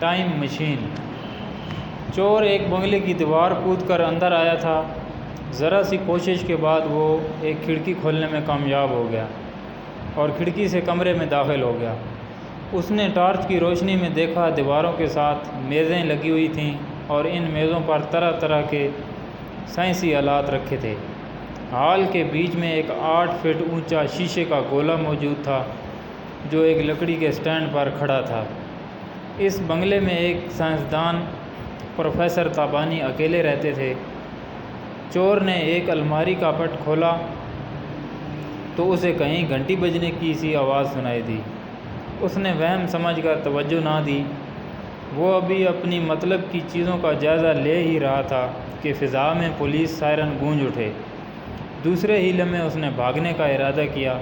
Time machine. چور ایک بنگلے کی دیوار کود کر اندر آیا تھا۔ ذرا سی کوشش کے بعد وہ ایک کھڑکی کھولنے میں کامیاب ہو گیا اور کھڑکی سے کمرے میں داخل ہو گیا۔ اس نے ٹارچ کی روشنی میں دیکھا دیواروں کے ساتھ میزیں لگی ہوئی تھیں اور ان میزوں پر طرح طرح کے سائنسی آلات رکھے تھے۔ ہال کے بیچ میں ایک 8 فٹ اونچا شیشے کا گولا موجود تھا جو ایک لکڑی کے سٹینڈ پر کھڑا تھا۔ اس بنگلے میں ایک سائنسدان پروفیسر تابانی اکیلے رہتے تھے۔ چور نے ایک الماری کا پٹ کھولا تو اسے کہیں گھنٹی بجنے کی سی آواز سنائی دی۔ اس نے وہم سمجھ کر توجہ نہ دی۔ وہ ابھی اپنی مطلب کی چیزوں کا جائزہ لے ہی رہا تھا کہ فضا میں پولیس سائرن گونج اٹھے۔ دوسرے ہی لمحے اس نے بھاگنے کا ارادہ کیا،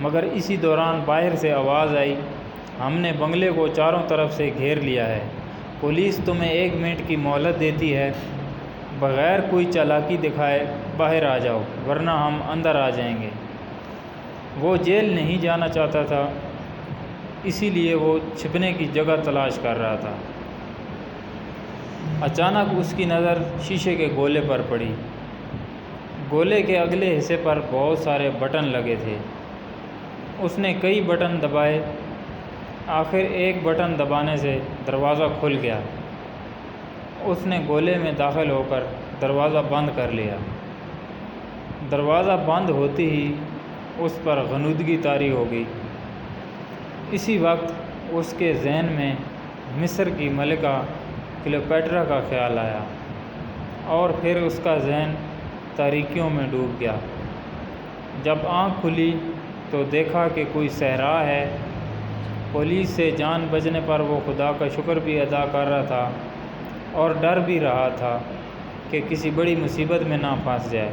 مگر اسی دوران باہر سے آواز آئی، ہم نے بنگلے کو چاروں طرف سے گھیر لیا ہے، پولیس تمہیں 1 منٹ کی مہلت دیتی ہے، بغیر کوئی چالاکی دکھائے باہر آ جاؤ ورنہ ہم اندر آ جائیں گے۔ وہ جیل نہیں جانا چاہتا تھا، اسی لیے وہ چھپنے کی جگہ تلاش کر رہا تھا۔ اچانک اس کی نظر شیشے کے گولے پر پڑی۔ گولے کے اگلے حصے پر بہت سارے بٹن لگے تھے۔ اس نے کئی بٹن دبائے، آخر ایک بٹن دبانے سے دروازہ کھل گیا۔ اس نے گولے میں داخل ہو کر دروازہ بند کر لیا۔ دروازہ بند ہوتے ہی اس پر غنودگی طاری ہو گئی۔ اسی وقت اس کے ذہن میں مصر کی ملکہ کلیوپیٹرا کا خیال آیا اور پھر اس کا ذہن تاریکیوں میں ڈوب گیا۔ جب آنکھ کھلی تو دیکھا کہ کوئی صحرا ہے۔ پولیس سے جان بچنے پر وہ خدا کا شکر بھی ادا کر رہا تھا اور ڈر بھی رہا تھا کہ کسی بڑی مصیبت میں نہ پھنس جائے۔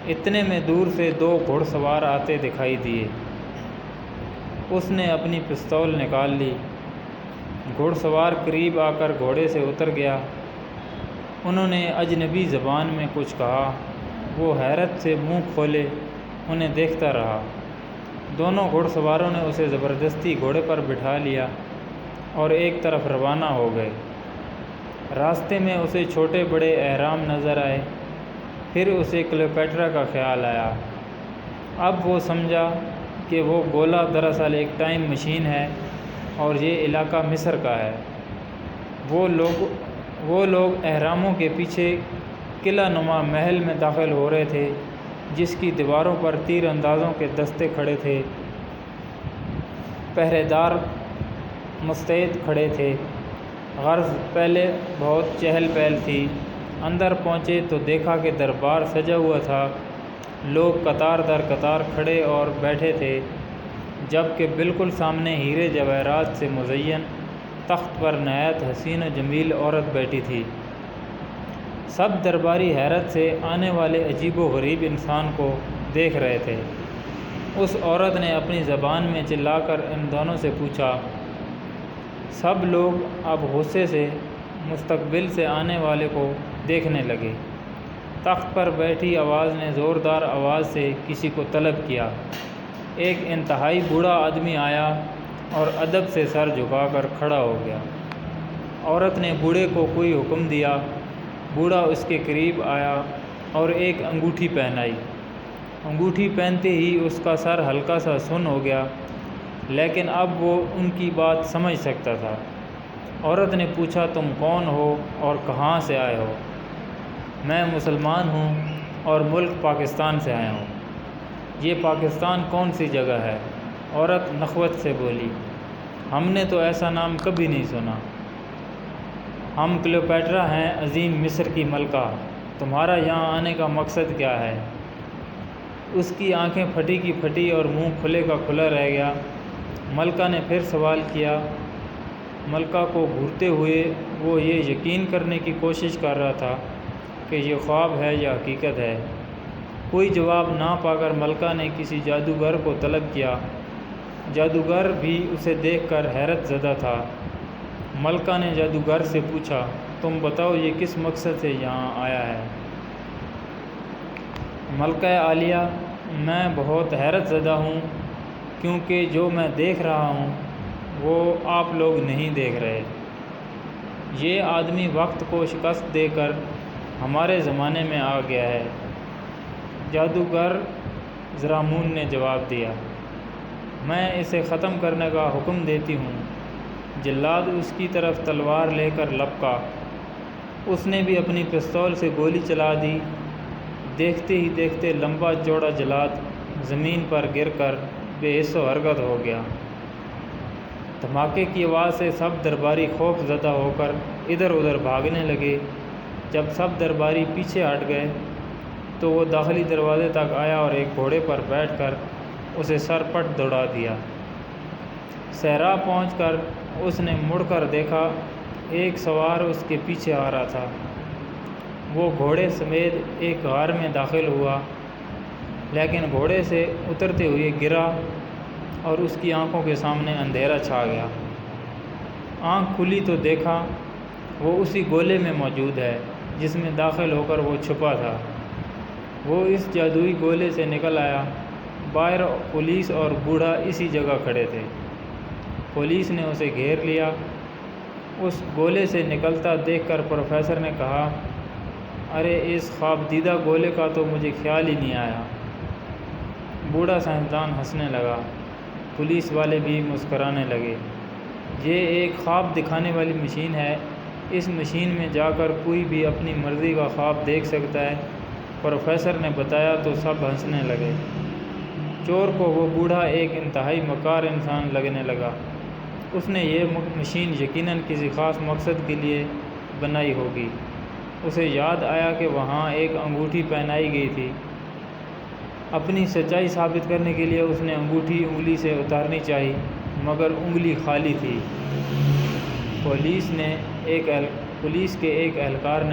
اتنے میں دور سے 2 گھوڑ سوار آتے دکھائی دیے۔ اس نے اپنی پستول نکال لی۔ گھوڑ سوار قریب آ کر گھوڑے سے اتر گیا۔ انہوں نے اجنبی زبان میں کچھ کہا۔ وہ حیرت سے منہ کھولے انہیں دیکھتا رہا۔ دونوں گھوڑ سواروں نے اسے زبردستی گھوڑے پر بٹھا لیا اور ایک طرف روانہ ہو گئے۔ راستے میں اسے چھوٹے بڑے اہرام نظر آئے۔ پھر اسے کلیوپیٹرا کا خیال آیا۔ اب وہ سمجھا کہ وہ گولا دراصل ایک ٹائم مشین ہے اور یہ علاقہ مصر کا ہے۔ وہ لوگ اہراموں کے پیچھے قلعہ نما محل میں داخل ہو رہے تھے جس کی دیواروں پر تیر اندازوں کے دستے کھڑے تھے، پہرے دار مستعد کھڑے تھے۔ غرض پہلے بہت چہل پہل تھی۔ اندر پہنچے تو دیکھا کہ دربار سجا ہوا تھا، لوگ قطار در قطار کھڑے اور بیٹھے تھے، جبکہ بالکل سامنے ہیرے جواہرات سے مزین تخت پر نہایت حسین و جمیل عورت بیٹھی تھی۔ سب درباری حیرت سے آنے والے عجیب و غریب انسان کو دیکھ رہے تھے۔ اس عورت نے اپنی زبان میں چلا کر ان دونوں سے پوچھا۔ سب لوگ اب غصے سے مستقبل سے آنے والے کو دیکھنے لگے۔ تخت پر بیٹھی آواز نے زوردار آواز سے کسی کو طلب کیا۔ ایک انتہائی بوڑھا آدمی آیا اور ادب سے سر جھکا کر کھڑا ہو گیا۔ عورت نے بوڑھے کو کوئی حکم دیا۔ بوڑھا اس کے قریب آیا اور ایک انگوٹھی پہنائی۔ انگوٹھی پہنتے ہی اس کا سر ہلکا سا سن ہو گیا، لیکن اب وہ ان کی بات سمجھ سکتا تھا۔ عورت نے پوچھا، تم کون ہو اور کہاں سے آئے ہو؟ میں مسلمان ہوں اور ملک پاکستان سے آیا ہوں۔ یہ پاکستان کون سی جگہ ہے؟ عورت نخوت سے بولی، ہم نے تو ایسا نام کبھی نہیں سنا۔ ہم کلیوپیٹرا ہیں، عظیم مصر کی ملکہ۔ تمہارا یہاں آنے کا مقصد کیا ہے؟ اس کی آنکھیں پھٹی کی پھٹی اور منہ کھلے کا کھلا رہ گیا۔ ملکہ نے پھر سوال کیا۔ ملکہ کو گھورتے ہوئے وہ یہ یقین کرنے کی کوشش کر رہا تھا کہ یہ خواب ہے یا حقیقت ہے۔ کوئی جواب نہ پا کر ملکہ نے کسی جادوگر کو طلب کیا۔ جادوگر بھی اسے دیکھ کر حیرت زدہ تھا۔ ملکہ نے جادوگر سے پوچھا، تم بتاؤ یہ کس مقصد سے یہاں آیا ہے؟ ملکہ عالیہ، میں بہت حیرت زدہ ہوں کیونکہ جو میں دیکھ رہا ہوں وہ آپ لوگ نہیں دیکھ رہے۔ یہ آدمی وقت کو شکست دے کر ہمارے زمانے میں آ گیا ہے۔ جادوگر زرامون نے جواب دیا، میں اسے ختم کرنے کا حکم دیتی ہوں۔ جلاد اس کی طرف تلوار لے کر لپکا۔ اس نے بھی اپنی پستول سے گولی چلا دی۔ دیکھتے ہی دیکھتے لمبا چوڑا جلاد زمین پر گر کر بے حس و حرکت ہو گیا۔ دھماکے کی آواز سے سب درباری خوف زدہ ہو کر ادھر ادھر بھاگنے لگے۔ جب سب درباری پیچھے ہٹ گئے تو وہ داخلی دروازے تک آیا اور ایک گھوڑے پر بیٹھ کر اسے سر پٹ دوڑا دیا۔ صحرا پہنچ کر اس نے مڑ کر دیکھا، ایک سوار اس کے پیچھے آ رہا تھا۔ وہ گھوڑے سمیت ایک غار میں داخل ہوا، لیکن گھوڑے سے اترتے ہوئے گرا اور اس کی آنکھوں کے سامنے اندھیرا چھا گیا۔ آنکھ کھلی تو دیکھا وہ اسی گولے میں موجود ہے جس میں داخل ہو کر وہ چھپا تھا۔ وہ اس جادوئی گولے سے نکل آیا۔ باہر پولیس اور بوڑھا اسی جگہ کھڑے تھے۔ پولیس نے اسے گھیر لیا۔ اس گولے سے نکلتا دیکھ کر پروفیسر نے کہا، ارے اس خواب دیدہ گولے کا تو مجھے خیال ہی نہیں آیا۔ بوڑھا سائنسدان ہنسنے لگا۔ پولیس والے بھی مسکرانے لگے۔ یہ ایک خواب دکھانے والی مشین ہے۔ اس مشین میں جا کر کوئی بھی اپنی مرضی کا خواب دیکھ سکتا ہے۔ پروفیسر نے بتایا تو سب ہنسنے لگے۔ چور کو وہ بوڑھا ایک انتہائی مکار انسان لگنے لگا۔ اس نے یہ مشین یقیناً کسی خاص مقصد کے لیے بنائی ہوگی۔ اسے یاد آیا کہ وہاں ایک انگوٹھی پہنائی گئی تھی۔ اپنی سچائی ثابت کرنے کے لیے اس نے انگوٹھی انگلی سے اتارنی چاہی، مگر انگلی خالی تھی۔ پولیس کے ایک اہلکار نے